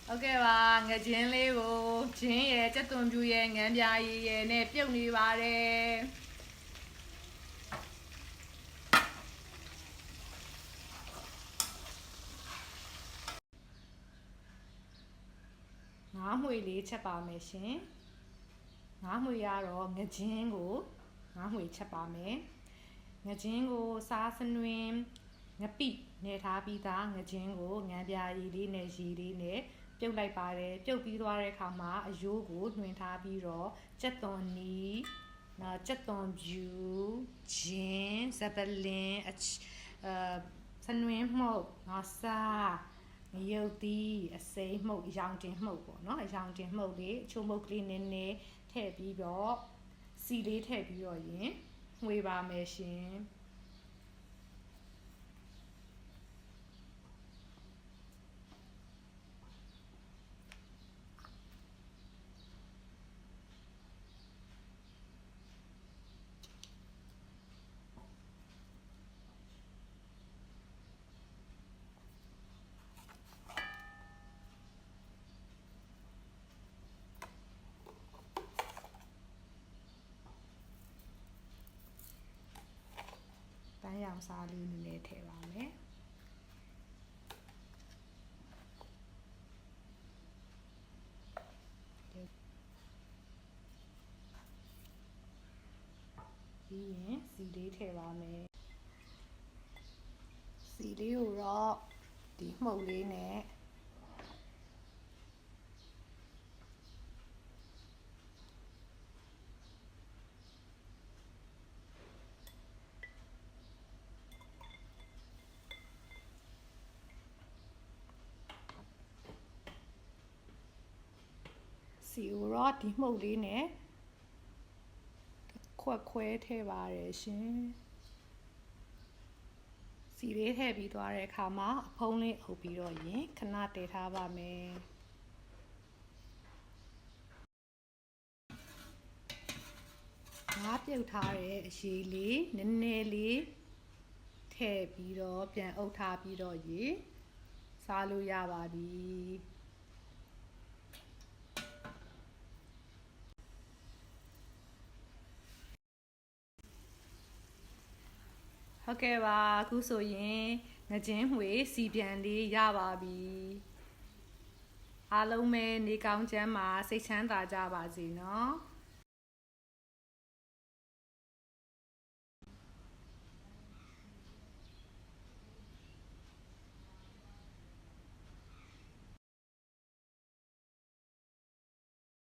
Ok bà, ngài chiến lấy bộ chiến ye chắc tuần chu ye ngàn bia ye nè biểu đi bà đây. Ngã mùi lý chắc bà mẹ xin. Ngã mùi ya rồi ngài chiến của ngã mùi chắc bà mẹ. Ngài chiến của xa sân nguyên ngài bị nè thả bị ta ngài chiến của ngàn bia ye đi nè gì đi nè. ပြုတ်လိုက်ပါတယ်ပြုတ်ပြီးသွားတဲ့အခါမှာအယိုးကိုနှွင်ထားပြီးတော့ကြက်သွန်နီးနောက်ကြက်သွန်ဖြူဂျင်းဇပလင်ဆနွင်းမှုတ်ငါစားငရုတ်သီးအစိမ်းမှုတ်အယောင်တင်မှုတ်ပေါ့နော်အယောင်တင်မှုတ်လေးအချိုးမှုတ်ကလေးနည်းနည်းထည့်ပြီးတော့စီလေးထည့်ပြီးတော့ရင်ငွေပါမယ်ရှင်ပန်းရောင်စားလေးနည်းနည်းထည့်ပါမယ်ပြီးရင်စီလေးထည့်ပါမယ်စီလေးကိုတော့ဒီမှုတ်လေးနဲ့စီကိုတော့ဒီမှုတ်လေးနဲ့ခွဲထည့်ပါတယ်ရှင်စီလေးထည့်ပြီးသွားတဲ့အခါမှာအဖုံးလေးအုပ်ပြီးတော့ရင်ခဏတည်ထားပါမယ်ငါးပြုတ်ထားတဲ့အရေးလေးနည်းနည်းလေးထည့်ပြီးတော့ပြန်အုပ်ထားပြီးတော့ရေစားလို့ရပါပြီဟုတ်ကဲ့ပါအခုဆိုရင်ငကြင်းမှွေစီပြန်လေးရပါပြီအားလုံးပဲနေကောင်းချမ်းပါစိတ်ချမ်းသာကြပါစေနော်